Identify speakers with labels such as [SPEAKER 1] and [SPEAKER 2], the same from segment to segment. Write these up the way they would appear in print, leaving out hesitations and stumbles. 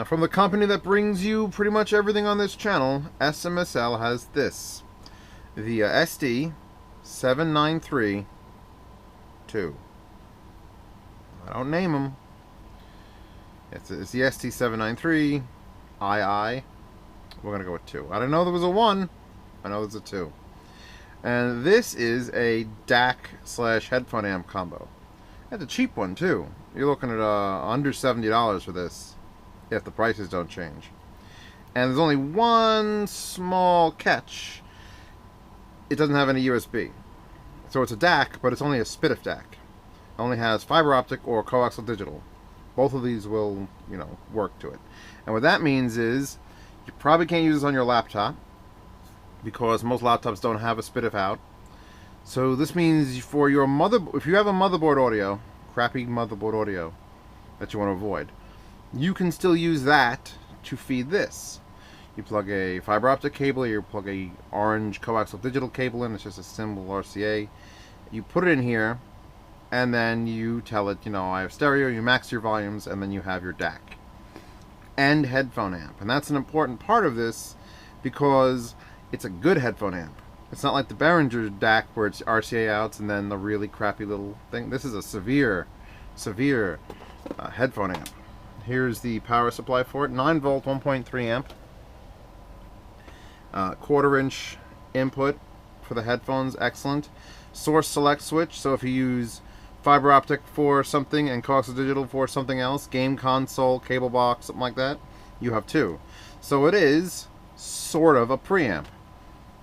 [SPEAKER 1] Now, from the company that brings you pretty much everything on this channel, SMSL has this. The SD793II. I don't name them. It's the SD793II. We're going to go with 2. I didn't know there was a 1. I know there's a 2. And this is a DAC/headphone amp combo. It's a cheap one, too. You're looking at under $70 for this, if the prices don't change. And there's only one small catch. It doesn't have any USB. So it's a DAC, but it's only a SPDIF DAC. It only has fiber optic or coaxial digital. Both of these will, work to it. And what that means is, you probably can't use this on your laptop, because most laptops don't have a SPDIF out. So this means for your if you have a motherboard audio, crappy motherboard audio that you want to avoid, you can still use that to feed this. You plug a fiber optic cable, or you plug a orange coaxial digital cable in. It's just a simple RCA. You put it in here, and then you tell it, I have stereo. You max your volumes, and then you have your DAC and headphone amp. And that's an important part of this, because it's a good headphone amp. It's not like the Behringer DAC where it's RCA outs and then the really crappy little thing. This is a severe headphone amp. Here's the power supply for it. 9 volt, 1.3 amp. 1/4 inch input for the headphones. Excellent. Source select switch. So if you use fiber optic for something and coaxial digital for something else, game console, cable box, something like that, you have 2. So it is sort of a preamp.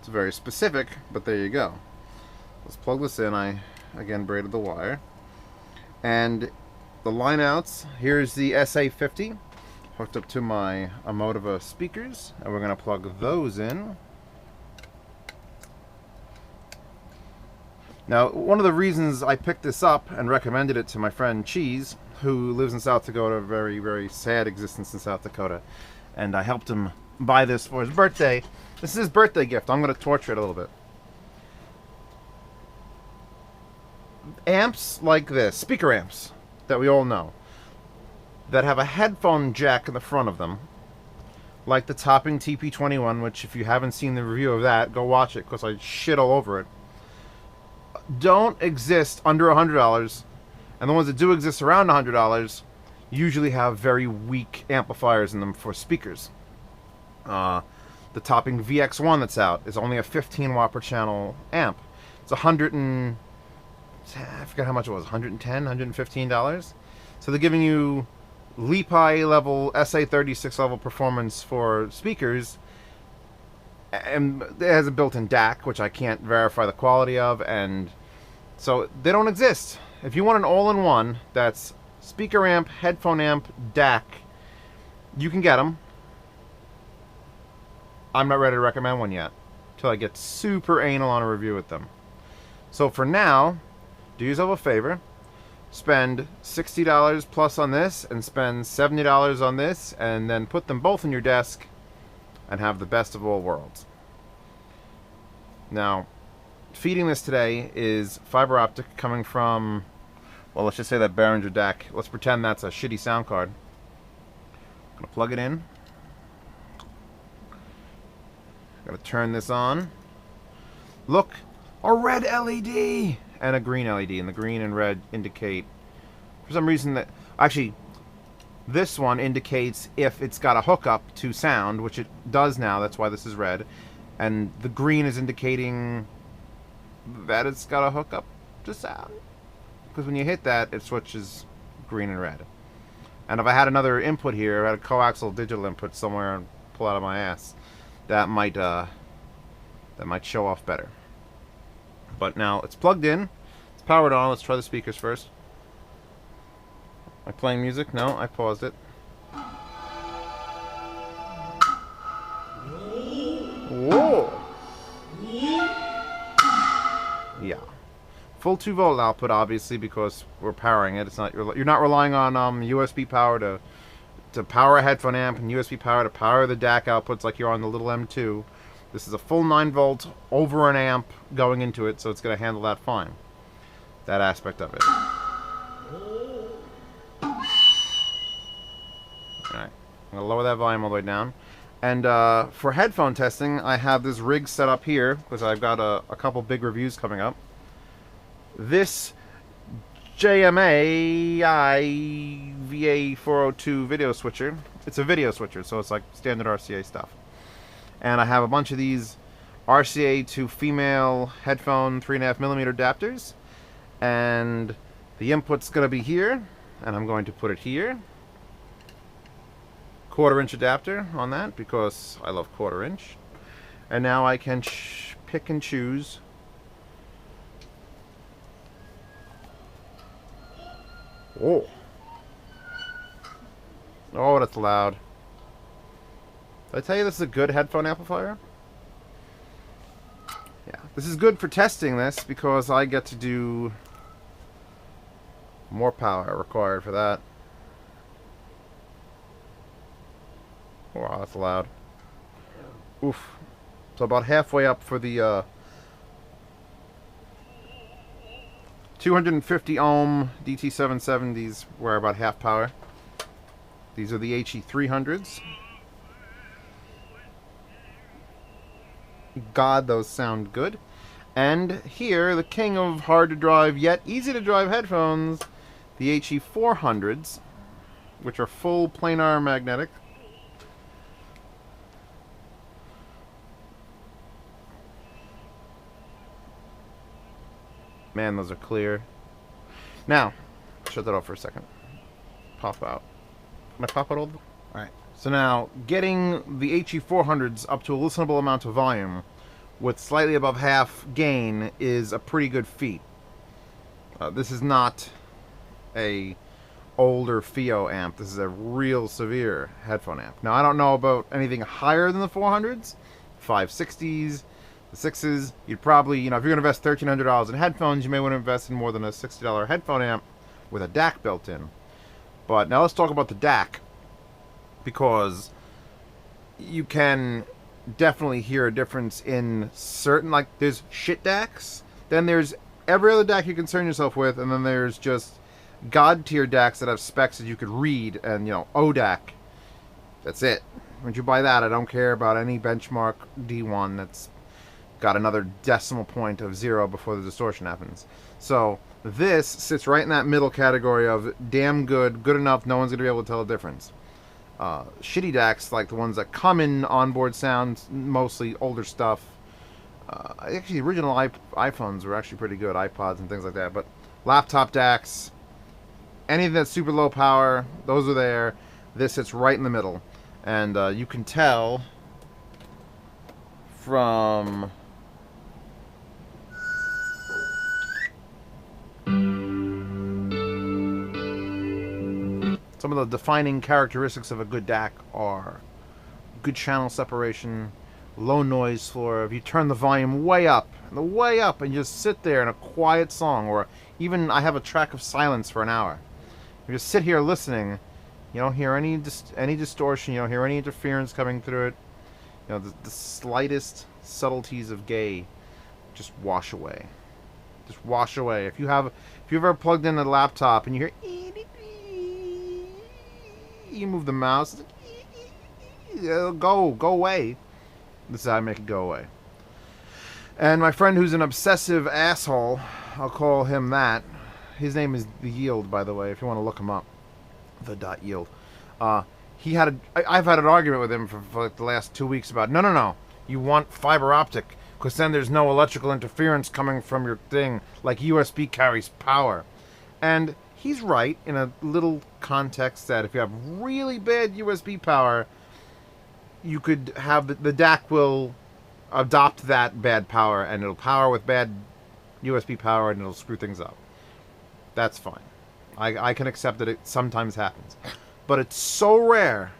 [SPEAKER 1] It's very specific, but there you go. Let's plug this in. I again braided the wire. And the line outs, here's the SA50 hooked up to my Amodiva speakers, and we're going to plug those in. Now, one of the reasons I picked this up and recommended it to my friend Cheese, who lives in South Dakota, a very, very sad existence in South Dakota, and I helped him buy this for his birthday. This is his birthday gift. I'm going to torture it a little bit. Amps like this, speaker amps that we all know, that have a headphone jack in the front of them, like the Topping TP21, which if you haven't seen the review of that, go watch it because I shit all over it, don't exist under $100, and the ones that do exist around $100 usually have very weak amplifiers in them for speakers. The Topping VX1 that's out is only a 15 watt per channel amp. It's I forgot how much it was, $110, $115. So they're giving you LePi level, SA36 level performance for speakers, and it has a built-in DAC, which I can't verify the quality of, and so they don't exist. If you want an all-in-one that's speaker amp, headphone amp, DAC, you can get them. I'm not ready to recommend one yet, till I get super anal on a review with them. So for now, do yourself a favor, spend $60 plus on this, and spend $70 on this, and then put them both in your desk, and have the best of all worlds. Now, feeding this today is fiber optic coming from, well, let's just say that Behringer DAC. Let's pretend that's a shitty sound card. I'm gonna plug it in. Gotta turn this on. Look, a red LED and a green LED, and the green and red indicate, for some reason, that actually this one indicates if it's got a hookup to sound, which it does now. That's why this is red, and the green is indicating that it's got a hookup to sound, because when you hit that, it switches green and red. And if I had another input here, I had a coaxial digital input somewhere and pull out of my ass, that might show off better. But now it's plugged in, it's powered on. Let's try the speakers first. Am I playing music? No, I paused it. Whoa! Yeah, full 2 volt output, obviously, because we're powering it. It's not, you're not relying on USB power to power a headphone amp, and USB power to power the DAC outputs like you're on the little M2. This is a full 9 volt over an amp going into it, so it's going to handle that fine. That aspect of it. Alright. I'm going to lower that volume all the way down. And for headphone testing, I have this rig set up here because I've got a couple big reviews coming up. This JMA VA402 video switcher. It's a video switcher, so it's like standard RCA stuff. And I have a bunch of these RCA to female headphone 3.5mm adapters. And the input's going to be here, and I'm going to put it here. 1/4-inch adapter on that because I love 1/4-inch. And now I can pick and choose. Oh. Oh, that's loud. Did I tell you this is a good headphone amplifier? Yeah. This is good for testing this because I get to do more power required for that. Wow, that's loud. Oof. So about halfway up for the 250 ohm DT770s, where about half power. These are the HE300s. God, those sound good. And here, the king of hard to drive yet easy to drive headphones, the HE400s, which are full planar magnetic. Man, those are clear. Now, shut that off for a second. Pop out. Can I pop out all the... Alright. So now, getting the HE400s up to a listenable amount of volume with slightly above half gain is a pretty good feat. This is not a older FIO amp. This is a real severe headphone amp. Now, I don't know about anything higher than the 400s. 560s. The 6s, you'd probably, you know, if you're going to invest $1,300 in headphones, you may want to invest in more than a $60 headphone amp with a DAC built in. But now let's talk about the DAC, because you can definitely hear a difference in certain, like, there's shit DACs, then there's every other DAC you concern yourself with, and then there's just God tier DACs that have specs that you could read, and, you know, ODAC. That's it. Once you buy that, I don't care about any benchmark D1 that's got another decimal point of 0 before the distortion happens. So this sits right in that middle category of damn good, good enough, no one's going to be able to tell the difference. Shitty DACs, like the ones that come in onboard sounds, mostly older stuff. Actually, the original iPhones were actually pretty good, iPods and things like that. But laptop DACs, anything that's super low power, those are there. This sits right in the middle. And you can tell from... some of the defining characteristics of a good DAC are good channel separation, low noise floor. If you turn the volume way up, and just sit there in a quiet song, or even I have a track of silence for an hour. You just sit here listening. You don't hear any distortion. You don't hear any interference coming through it. You know, the slightest subtleties of gay just wash away. Just wash away. If you've ever plugged in a laptop and you hear, you move the mouse, it'll go away. This is how I make it go away. And my friend who's an obsessive asshole, I'll call him that. His name is The Yield, by the way, if you want to look him up. The .yield. I've had an argument with him for like the last 2 weeks about, no, you want fiber optic, because then there's no electrical interference coming from your thing, like USB carries power. And he's right in a little context that if you have really bad USB power, you could have the DAC will adopt that bad power, and it'll power with bad USB power, and it'll screw things up. That's fine. I can accept that it sometimes happens. But it's so rare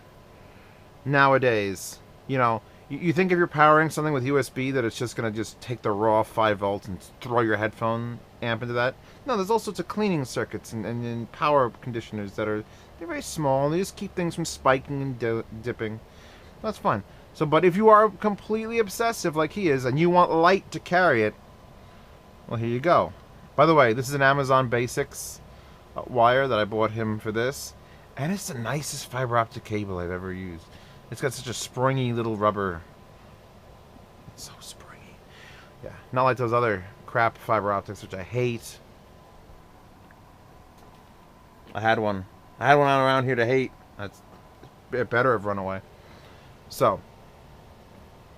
[SPEAKER 1] nowadays. You know, you think if you're powering something with USB that it's just going to just take the raw 5 volts and throw your headphone amp into that. No, there's all sorts of cleaning circuits and power conditioners that are, they're very small, and they just keep things from spiking and dipping. That's fine. So, but if you are completely obsessive like he is, and you want light to carry it, well, here you go. By the way, this is an Amazon Basics wire that I bought him for this. And it's the nicest fiber optic cable I've ever used. It's got such a springy little rubber. It's so springy. Yeah, not like those other crap fiber optics, which I hate. I had one around here to hate. It better have run away. So,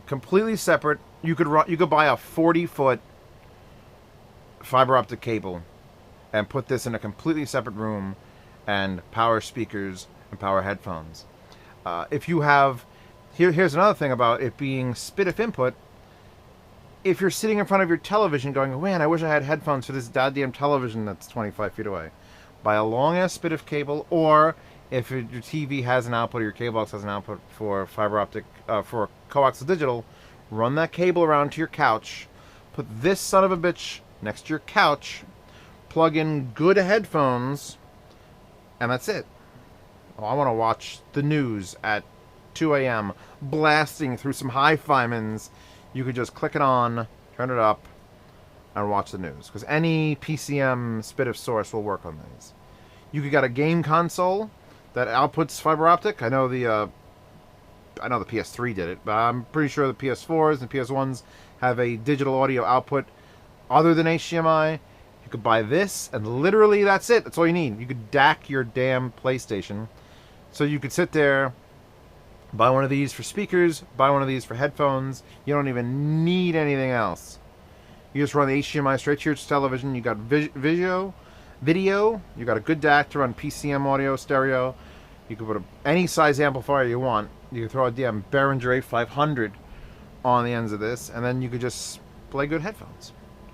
[SPEAKER 1] completely separate. You could buy a 40-foot fiber optic cable and put this in a completely separate room and power speakers and power headphones. If you have... Here's another thing about it being SPDIF input. If you're sitting in front of your television going, man, I wish I had headphones for this goddamn television that's 25 feet away. Buy a long-ass SPDIF cable, or if your TV has an output or your cable box has an output for fiber optic, for coaxial digital, run that cable around to your couch, put this son of a bitch next to your couch, plug in good headphones, and that's it. Oh, I want to watch the news at 2 a.m. blasting through some hi-fi-mans. You could just click it on, turn it up, and watch the news. Because any PCM SPDIF source will work on these. You could get a game console that outputs fiber optic. I know the PS3 did it, but I'm pretty sure the PS4s and PS1s have a digital audio output other than HDMI. You could buy this, and literally that's it. That's all you need. You could DAC your damn PlayStation. So you could sit there, buy one of these for speakers, buy one of these for headphones. You don't even need anything else. You just run the HDMI straight to your television. You got video. You got a good DAC to run PCM audio, stereo. You can put any size amplifier you want. You can throw a damn Behringer 8500 on the ends of this, and then you could just play good headphones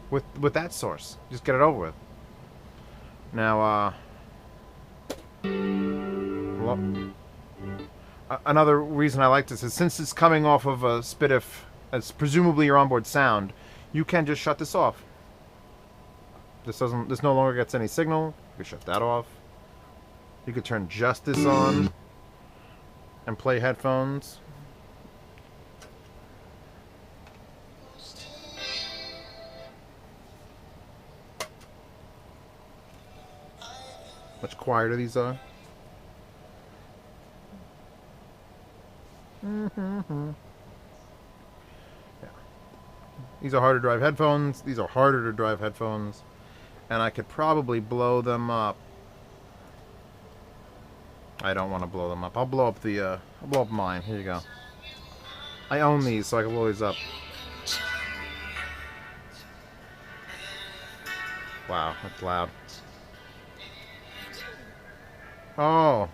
[SPEAKER 1] with that source. Just get it over with. Now, another reason I like this is since it's coming off of a SPDIF, it's presumably your onboard sound, you can just shut this off. This no longer gets any signal. You can shut that off. You could turn just this on and play headphones. Much quieter these are. Yeah. These are harder to drive headphones. These are harder to drive headphones. And I could probably blow them up. I don't want to blow them up. I'll blow up mine. Here you go. I own these, so I can blow these up. Wow, that's loud. Oh,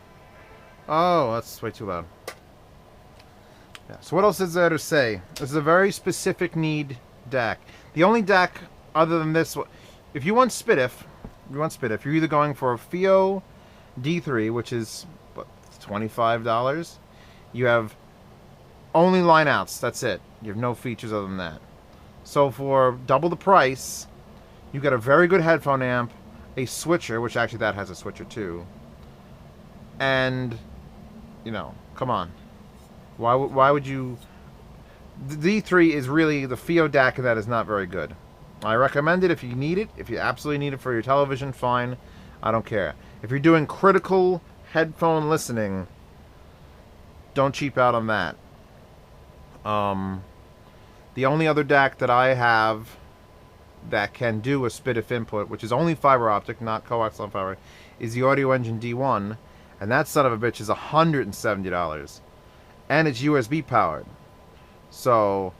[SPEAKER 1] that's way too loud. Yeah. So what else is there to say? This is a very specific need DAC. The only DAC other than this, if you want SPDIF, you're either going for a FIO D3, which is what, $25. You have only line outs. That's it. You have no features other than that. So for double the price, you get a very good headphone amp, a switcher, which actually that has a switcher too. And, you know, come on. Why would you... The D3 is really the FIO DAC, and that is not very good. I recommend it if you need it. If you absolutely need it for your television, fine. I don't care. If you're doing critical headphone listening, don't cheap out on that. The only other DAC that I have that can do a SPDIF input, which is only fiber optic, not coaxial fiber, is the Audio Engine D1, and that son of a bitch is $170, and it's USB powered. So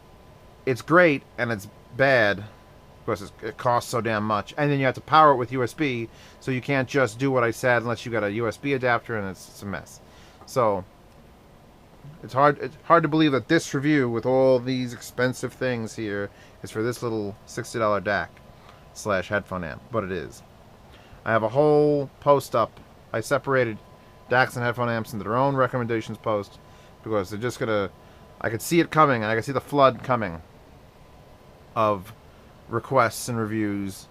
[SPEAKER 1] it's great and it's bad because it costs so damn much, and then you have to power it with USB, so you can't just do what I said unless you got a USB adapter, and it's a mess. So it's hard to believe that this review with all these expensive things here is for this little $60 DAC / headphone amp, but it is. I have a whole post up. I separated DACs and headphone amps into their own recommendations post because they're just gonna... I could see it coming, and I could see the flood coming of requests and reviews,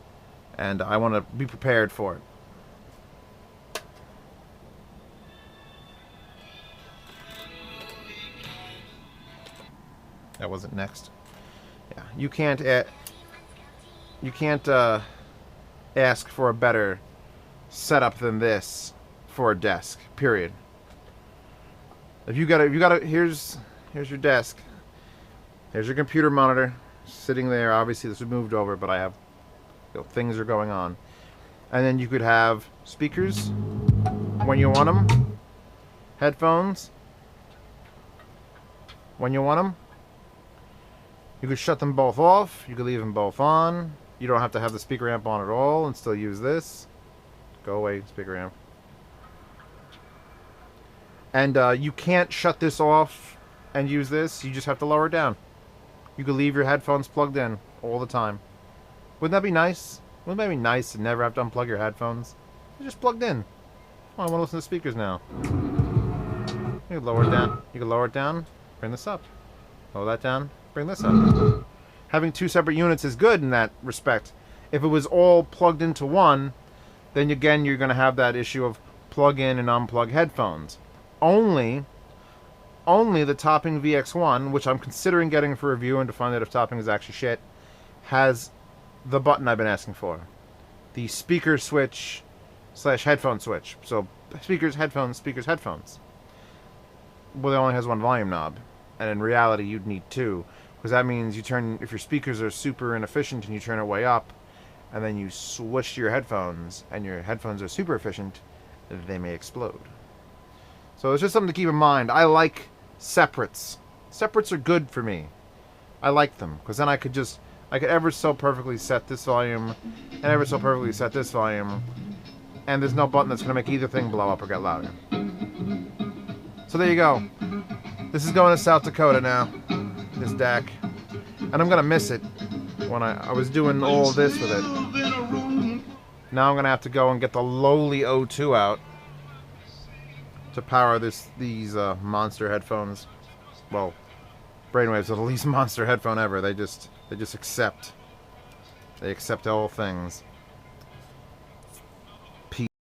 [SPEAKER 1] and I want to be prepared for it. That wasn't next. Yeah, you can't ask for a better setup than this for a desk. Period. If you got here's your desk. Here's your computer monitor sitting there. Obviously, this was moved over, but I have things are going on. And then you could have speakers when you want them, headphones when you want them. You could shut them both off. You could leave them both on. You don't have to have the speaker amp on at all and still use this. Go away, speaker amp. And you can't shut this off and use this. You just have to lower it down. You could leave your headphones plugged in all the time. Wouldn't that be nice? Wouldn't that be nice to never have to unplug your headphones? They're just plugged in. Oh, I want to listen to speakers now. You can lower it down. You can lower it down. Bring this up. Lower that down. Bring this up. Having two separate units is good in that respect. If it was all plugged into one, then again you're going to have that issue of plug in and unplug headphones. Only the Topping VX1, which I'm considering getting for review and to find out if Topping is actually shit, has the button I've been asking for. The speaker switch / headphone switch. So speakers, headphones, speakers, headphones. Well, it only has one volume knob. And in reality, you'd need two. Because that means you turn, if your speakers are super inefficient and you turn it way up, and then you switch to your headphones, and your headphones are super efficient, they may explode. So it's just something to keep in mind. I like separates. Separates are good for me. I like them. Because then I could ever so perfectly set this volume, and ever so perfectly set this volume, and there's no button that's going to make either thing blow up or get louder. So there you go. This is going to South Dakota now. This DAC. And I'm going to miss it when I was doing all this with it. Now I'm going to have to go and get the lowly O2 out to power these monster headphones. Well, Brainwaves are the least monster headphone ever. They just accept. They accept all things.